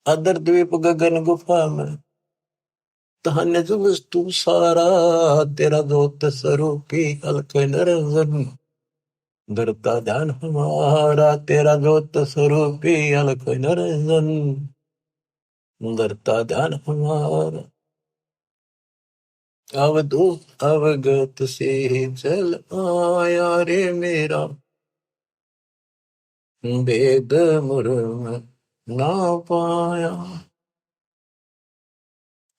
अदर द्वीप गगन गुफा में, कहानित वस्तु सारा, तेरा दोत स्वरूपी अलख निरंजन, धरता ध्यान हमारा, तेरा दोत स्वरूपी अलख निरंजन, धरता ध्यान हमारा। अवधूत अवगत से चल आया रे मेरा, वेद मुरम ना पाया।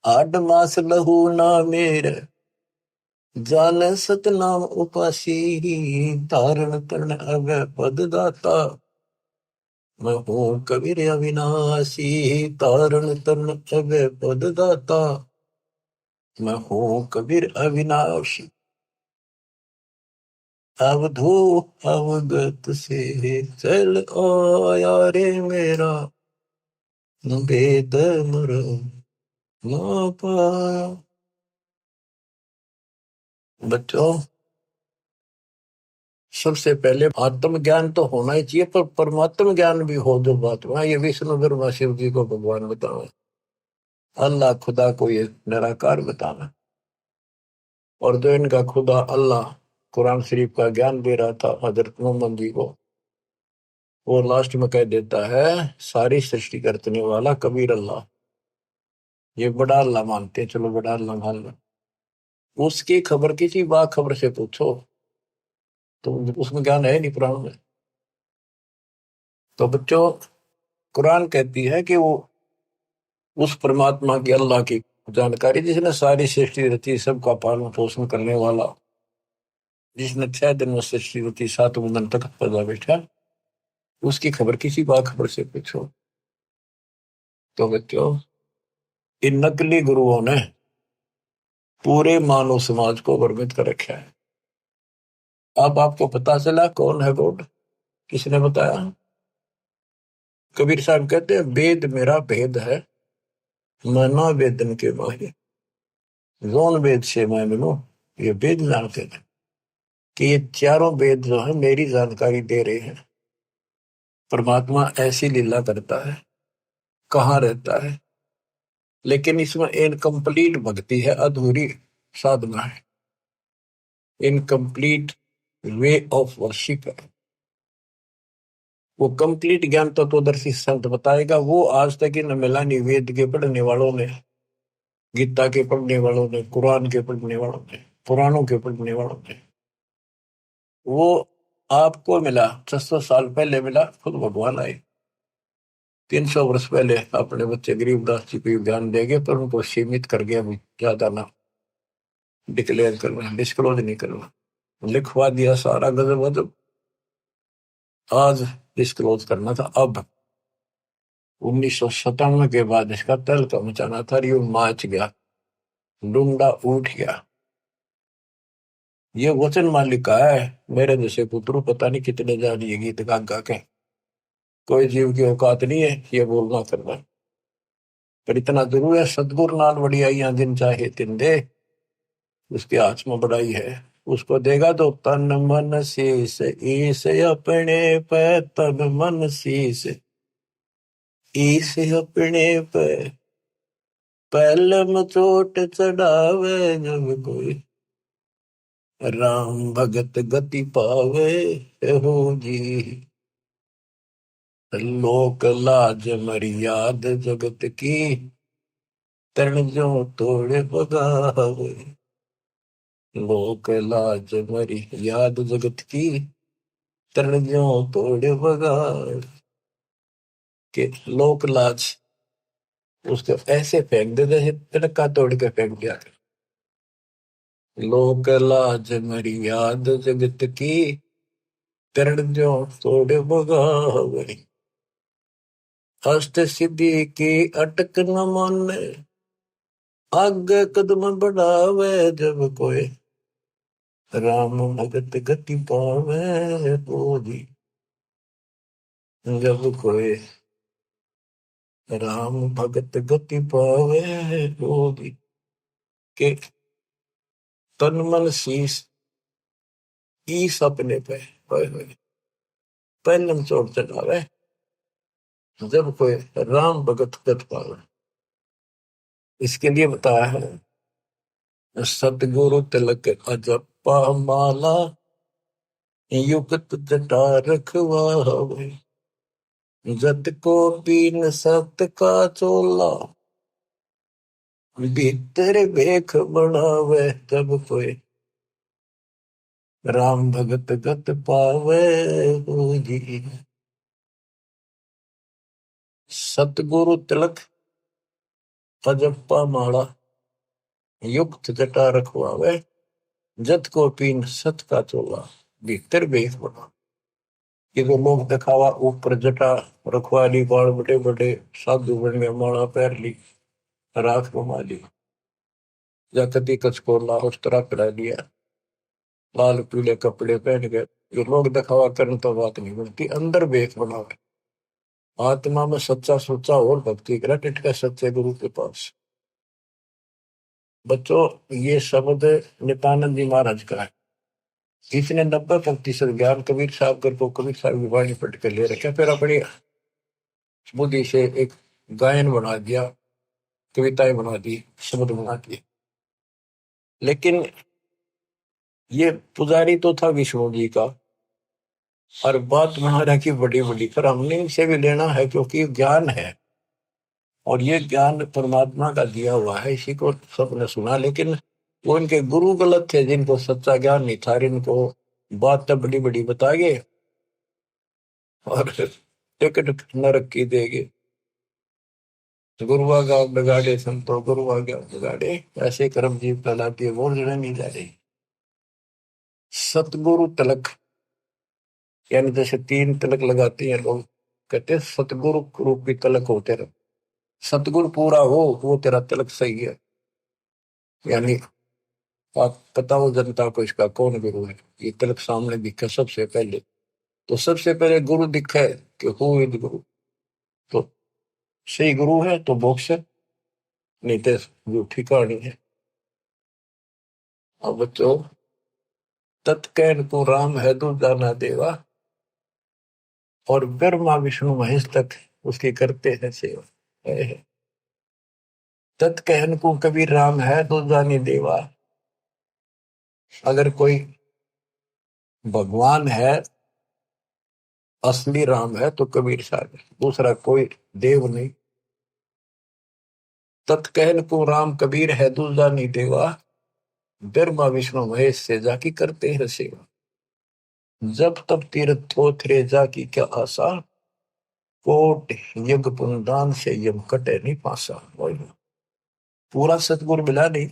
8 मास लहू ना मेरे, जान सतनाम उपासी, तारण तरण अब पद दाता, मैं हूँ कबीर अविनाशी, तारण तरण अब पद दाता, मैं हूँ कबीर अविनाशी। अवधू अवगत से चल आया रे मेरा, वेद मुरम ना पाया। बच्चों, सबसे पहले आत्म ज्ञान तो होना ही चाहिए, पर परमात्म ज्ञान भी हो जो बात वहां, ये विष्णु ब्रह्मा शिव जी को भगवान बतावे, अल्लाह खुदा को ये निराकार बताना। और जो इनका खुदा अल्लाह कुरान शरीफ का ज्ञान दे रहा था हजरत मोहम्मद जी को, वो लास्ट में कह देता है सारी सृष्टि करने वाला कबीर अल्लाह, ये बड़ा अल्लाह मानते हैं, चलो बड़ा अल्लाह मान लो। उसकी खबर किसी बा खबर से पूछो तो उसमें ज्ञान है नहीं कुरान में। तो बच्चों, कुरान कहती है कि वो उस परमात्मा की, अल्लाह की जानकारी, जिसने सारी सृष्टि रची, सबका पालन पोषण करने वाला, जिसने 6 दिन में सृष्टि रची, 7वें दिन तक पैदा बैठा, उसकी खबर किसी बाखबर से पूछो। तो बच्चों, इन नकली गुरुओं ने पूरे मानव समाज को भ्रमित कर रखा है। अब आपको पता चला कौन है गॉड, किसने बताया? कबीर साहब कहते हैं, वेद मेरा भेद है, मैं ना वेदन के माहिर, जोन वेद से मैं मिलूं, ये वेद जानते थे कि ये चारों वेद जो है मेरी जानकारी दे रहे हैं। परमात्मा ऐसी लीला करता है, कहाँ रहता है, लेकिन इसमें इनकम्प्लीट भक्ति है, अधूरी साधना है, इनकम्प्लीट वे ऑफ वर्शिप है। वो कंप्लीट ज्ञान तत्वदर्शी संत बताएगा, वो आज तक इन मिला नहीं, वेद के पढ़ने वालों ने, गीता के पढ़ने वालों ने, कुरान के पढ़ने वालों ने, पुराणों के पढ़ने वालों ने। वो आपको मिला 600 साल पहले मिला, खुद भगवान आए 300 वर्ष पहले, अपने बच्चे गरीबदास जी को ज्ञान देंगे, पर उनको सीमित कर गया, ज्यादा ना डिक्लेयर करना, डिस्क्लोज नहीं करना, लिखवा दिया सारा गजब गजब। आज डिस्क्लोज करना था, अब 1997 के बाद इसका तहलका मचाना था, यूं माच गया, डूंगा उठ गया। ये वचन मालिक का है, मेरे जैसे पुत्र पता नहीं कितने जान ये गीत गा गा के, कोई जीव की औकात नहीं है ये बोलना करना, पर इतना जरूर है, सतगुरु नाल वड़ी आइया जिन चाहे तिन दे, उसके हाथ में बढ़ाई है, उसको देगा तो तन मन शीस ईस अपने पे, तन मन शीस ईस अपने पे, पहलम चोट चढ़ावे जब कोई, राम भगत गति पावे हो जी। लोक लाज मर्याद जगत की, तरण जो तोड़े बगावे। लोक लाज मर्याद जगत की, तरण जो तोड़े बगावे। के लोक लाज उसको ऐसे फेंक दे जैसे तिनका तोड़ के फेंक दिया। लोक लाज मर्याद जगत की, तरण जो तोड़े बगावे। हस्त सिद्धि की अटक न माने, आगे कदम बढ़ावे जब कोई, राम भगत गति पावे बोधी। जब कोई राम भगत गति पावे बोधी, के तन मन शीस ईस अपने पे, पहलम चोट चढ़ावे जब कोई राम भगत गति पावे। इसके लिए बताया है, सतगुरु तिलक अजपा माला, युगत जटा रखवावे। जत को पीन सत का चोला, भीतर बेख बढ़ावे जब कोई, राम भगत गत पावे हो जी। सतगुरु तिलक अजप्पा माला, युक्त जटा रखवावे। जत को पीन सत का चोला, भीतर बेख बढ़ावे। ये तो लोग दिखावा, ऊपर जटा रखवा ली, बाल बड़े बड़े साधु बन गए, माला पैर ली, राख घुमा ली, या कदी कचकोला उस तरह करा लिया, लाल पीले कपड़े पहन गए। ये लोग दिखावा करने तो बात नहीं बनती, अंदर बेख बनावे। आत्मा में सच्चा सोचा और भक्ति करा, टिटका सच्चे गुरु के पास। बच्चों, ये शब्द नित्यानंद जी महाराज का है। इसने 90% ज्ञान कबीर साहब कर को कबीर साहब की वाणी पढ़ के ले रखे, फिर अपनी बुद्धि से एक गायन बना दिया, कविताएं बना दी, शब्द बना दिए। लेकिन ये पुजारी तो था विष्णु जी का, और बात महाराज की बड़ी बड़ी, पर हमने इनसे भी लेना है क्योंकि ज्ञान है, और ये ज्ञान परमात्मा का दिया हुआ है, इसी को सबने सुना। लेकिन वो इनके गुरु गलत थे, जिनको सच्चा ज्ञान नहीं था, इनको बात तो बड़ी बड़ी बता गए और टिकट नरक की देगे। गुरुआ गाँव बिगाड़े संतो, गुरुआ गाँव बिगाड़े, ऐसे कर्म जीव कहलाती है, वो जड़े नहीं जा रही। सतगुरु तिलक, यानी जैसे 3 तिलक लगाते हैं लोग, कहते हैं सतगुरु रूप की तिलक हो तेरा, सतगुरु पूरा हो वो तेरा तिलक सही है। यानी आप बताओ जनता को इसका कौन गुरु है, ये तिलक सामने दिखे सबसे पहले, तो सबसे पहले गुरु दिखे कि हु इज गुरु, तो सही गुरु है तो मोक्ष है, नहीं तो झूठी कहानी है। अब बच्चों, तत्कैन को राम है दूजा ना देवा, और ब्रह्मा विष्णु महेश तक उसकी करते हैं सेवा। तत्कहन को कबीर राम है दूजा नहीं देवा। अगर कोई भगवान है, असली राम है, तो कबीर साहब है, दूसरा कोई देव नहीं। तत्कहन को राम कबीर है दूजा नहीं देवा, ब्रह्मा विष्णु महेश से जाकी करते हैं सेवा। जब तब तीर्थ थोथरे जाकी क्या आशा, कोट यज्ञ पुनदान से यम कटे नहीं पासा। पूरा सतगुरु मिला नहीं,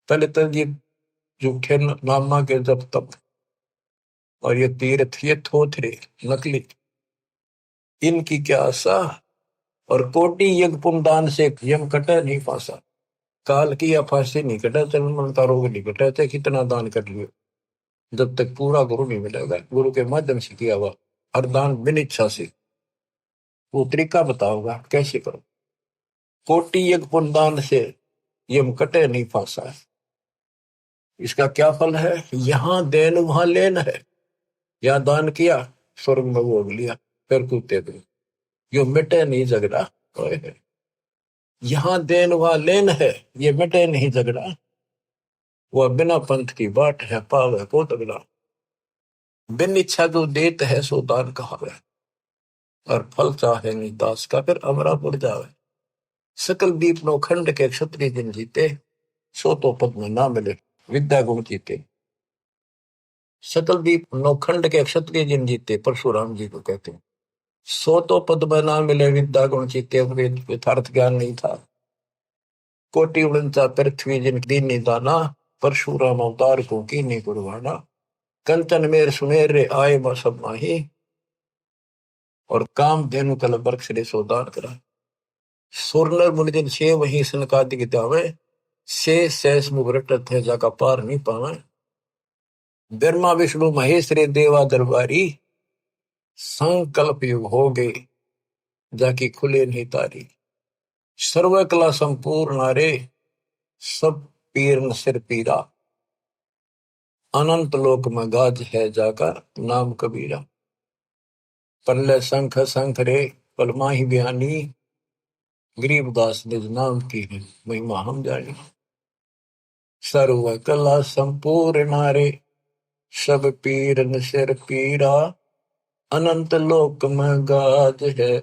पहले तो ये झूठे नामा के जब तब, और ये तीर्थ ये थोथरे नकली, इनकी क्या आशा, और कोटि यज्ञ पुनदान से यम कटे नहीं पासा। काल की या फांसी नहीं कटा, जन्म का रोग नहीं कटा, चाहे कितना दान कर लियो, जब तक पूरा गुरु नहीं मिलेगा, गुरु के माध्यम से किया हुआ हर दान बिन इच्छा से। वो तरीका बताओगा कैसे करो। कोटि यज्ञ पुनदान से ये कटे नहीं फांसा है। इसका क्या फल है? यहां देन वहां लेन है। यहाँ दान किया, स्वर्ग में भोग लिया, फिर कूदते गए। यो मिटे नहीं झगड़ा। यहाँ देन वहां लेन है, ये मिटे नहीं झगड़ा। वह बिना पंथ की बाट है, पाव है को तगड़ा। बिन इच्छा जो देत है सो दान कहावे, और फल चाहे नहीं दास का फिर अमरा पड़ जावे। सकल दीप नो खंड के क्षत्रिय जिन जीते, सो तो पद में ना मिले विद्या गुण जीते। सकल दीप नौखंड के क्षत्रिय जिन जीते, परशुराम जी को कहते हैं। सो तो पद में ना मिले विद्या गुण जीते, यथार्थ ज्ञान नहीं था। कोटि उड़नता पृथ्वी जिन दीन दाना, परशुराम अवतार को कीनी कुर्बाना। कंचन मेर सुमेर रे आए सब माही, और काम धेनु कल बरक्ष रे सोदान करा। सुरनर मुनिजन से वही सनकादि गितावे, से सैस मुगरटत है जाका पार नहीं पावे। ब्रह्मा विष्णु महेश रे देवा दरबारी, संकल्प युग हो गए जाकी खुले नहीं तारी। सर्व कला संपूर्ण नारे, सब पीर न सिर पीरा। अनंत लोक में गाज है जाका नाम कबीरा। पल्ले शंख शंख रे पल माही बयानी, गरीबदास निज नाम की है महिमा हम जानी। सर्व कला संपूर्ण नारे, सब पीर न सिर पीरा। अनंत लोक में गाज है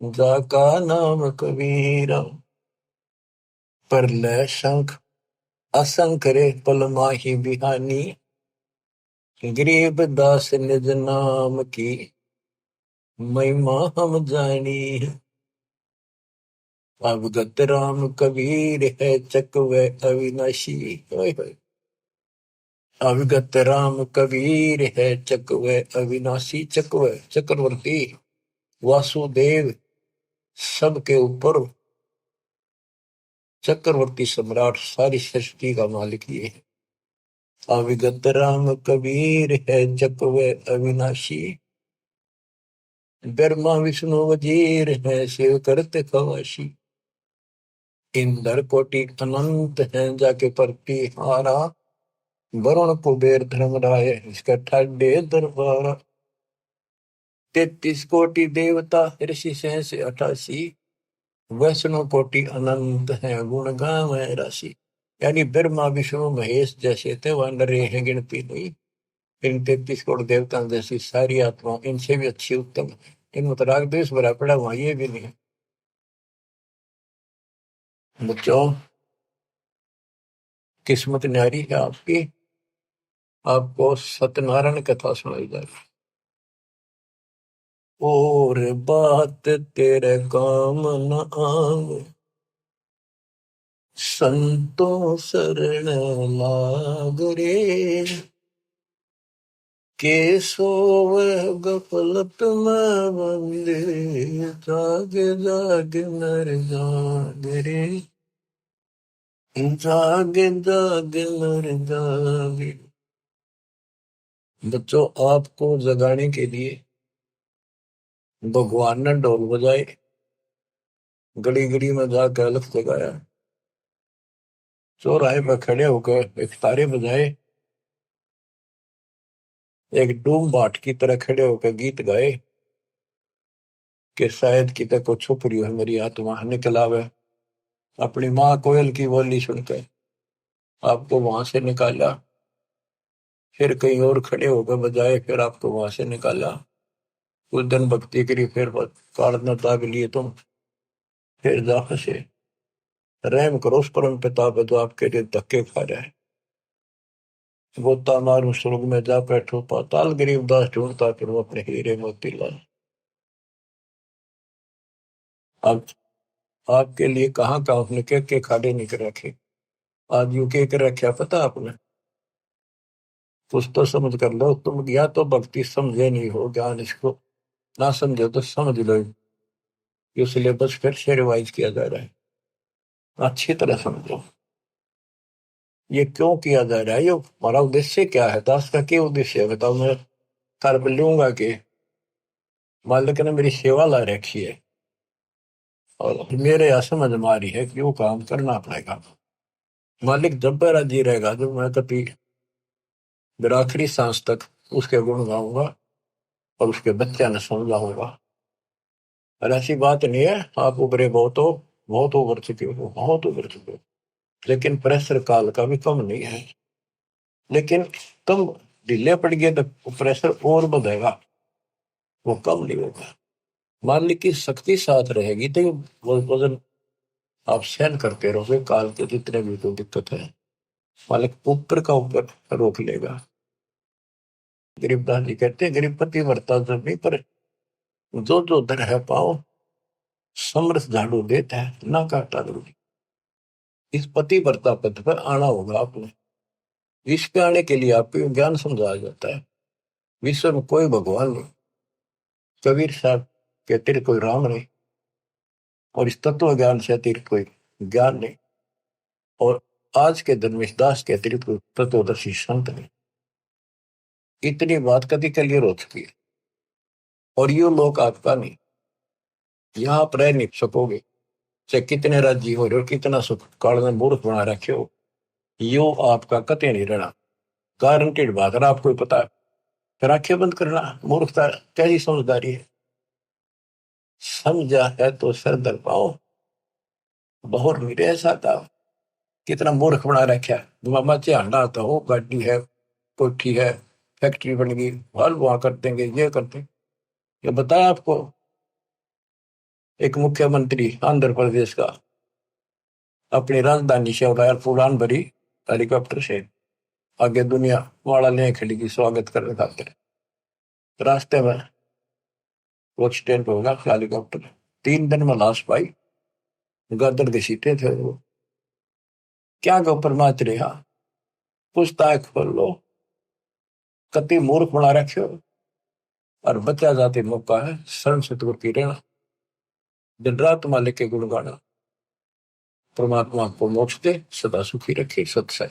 जाका नाम कबीरा। परलय शंख असंख रे पल माही बिहानी, गरीब दास निज नाम की महिमा हम जानी। अवगत राम कबीर है चकवे अविनाशी। अवगत राम कबीर है चकवे अविनाशी। चकवे चक्रवर्ती, वासुदेव सबके ऊपर चक्रवर्ती सम्राट, सारी सृष्टि का मालिक ये है। अविगत राम कबीर है चकवे अविनाशी, ब्रह्मा विष्णु वजीर है शिव करते खवाशी। इंद्र कोटि अनंत है जाके परती हारा, वरुण कुबेर धर्मराय इसका ठाडे दरबारा। 33 कोटि देवता ऋषि सहस 88, वैष्णव कोटि अनंत है गुण गावे राशि। यानी ब्रह्मा विष्णु महेश जैसे थे वह नरे हैं गिनती नहीं। इन 33 करोड़ देवता जैसी सारी आत्मा इनसे भी अच्छी उत्तम, इनमें तो राग द्वेष भरा पड़ा, वहां ये भी नहीं। बच्चों, किस्मत न्यारी है आपकी। आपको सत्यनारायण कथा सुनाई जाए। और बात तेरे काम न आवे, संतों शरण लाग रे। के सोवे गफलत में बंदे, जाग जाग नर जाग रे। जाग जाग नर जाग। बच्चों, आपको जगाने के लिए भगवान ने ढोल बजाए, गली गली में जाकर अलख जगाया, चौराहे पर खड़े होकर एक तारे बजाए, एक डूम बाट की तरह खड़े होकर गीत गाए कि शायद कितने को छुप रही है मेरी आत्मा निकल आवे। अपनी माँ कोयल की बोली सुनकर आपको वहां से निकाला, फिर कहीं और खड़े होकर बजाए, फिर आपको वहां से निकाला। कुछ दिन भक्ति करी, फिर कारण दाग लिए तुम, फिर जा फंसे। रहम करो उस परम पिता पे जो आपके लिए धक्के खा रहा है। गोता मारू स्वर्ग में जा बैठो पाताल, गरीबदास ढूंढता फिर वो अपने हीरे मोती लाल। अब आपके लिए कहाँ कहाँ उसने के खाड़े निकल रखे। आज यू के रखा पता आपने? कुछ तो समझ कर लो तुम, या तो भक्ति समझे नहीं हो, ज्ञान इसको ना समझे तो समझ लो। ये सिलेबस फिर से रिवाइज किया जा रहा है, अच्छी तरह समझो। ये क्यों किया जा रहा है, ये हमारा उद्देश्य क्या है, दास का क्या उद्देश्य है बताओ। मैं कर लूंगा कि मालिक ने मेरी सेवा ला रखी है और मेरे यहाँ समझ में आ रही है कि वो काम करना पड़ेगा। मालिक जब पर राजी रहेगा, जब मैं कभी मेरा आखिरी सांस तक उसके गुण गाऊंगा और उसके बच्चे ने समझाऊंगा। और ऐसी बात नहीं है आप उभरे बहुत हो, बहुत उभर चुके हो, बहुत उभर चुके हो, लेकिन प्रेशर काल का भी कम नहीं है। लेकिन तुम ढीले पड़ गए तो प्रेशर और बढ़ेगा, वो कम नहीं होगा। मान ली की शक्ति साथ रहेगी तो वो वजन आप सहन करते रहोगे, काल के जितने भी कोई दिक्कत है मालिक ऊपर का ऊपर रोक लेगा। गरीबदास जी कहते हैं गरीब पति वर्ता जब नहीं, पर जो जो दर है पाओ समरस झाड़ू देता है ना काटा जरूरी। इस पति वर्ता पद पर आना होगा आपने। विश्व पे आने के लिए आपको ज्ञान समझाया जाता है। विश्व में कोई भगवान नहीं, कबीर साहब के अतिरिक्त कोई राम नहीं, और इस तत्व ज्ञान से अतिरिक्त कोई ज्ञान नहीं, और आज के धर्मेश दास के अतिरिक्त कोई तत्वदर्शी संत नहीं। इतनी बात कभी क्लियर हो चुकी है, और ये लोग आपका नहीं, यहाँ आप रह नहीं सकोगे चाहे कितने राज्य हो रहे हो, कितना सुख काल में मूर्ख बना रखे हो, यो आपका कतई नहीं रहना। गारंटेड बात है, आपको ही पता है। फिर आंखें बंद करना मूर्खता, कैसी समझदारी है। समझा है तो सर दर पाओ, बहुत मेरे ऐसा था, कितना मूर्ख बना रखा है। मामा चांडा आता हो, गाड़ी है, कोठी है, फैक्ट्री बन गई, हल वहां कर देंगे, ये कर देंगे। ये बताया आपको एक मुख्यमंत्री आंध्र प्रदेश का अपनी राजधानी से एयरपोर्ट उड़ान भरी हेलीकॉप्टर से, आगे दुनिया वाला ले खड़ी की स्वागत करने खातिर। रास्ते में वो एक्सीडेंट होगा हेलीकॉप्टर, 3 दिन में लाश पाई, गर्दन घसीटे थे वो। क्या के ऊपर नाच रहा, पूछताछ खोल लो, कति मूर्ख बना रखे हो। और बचा जाते मौका है शरण से तो रहना, दिन रात मालिक के गुण गाना। परमात्मा को मोक्ष दे, सदा सुखी रखे। सत्संग।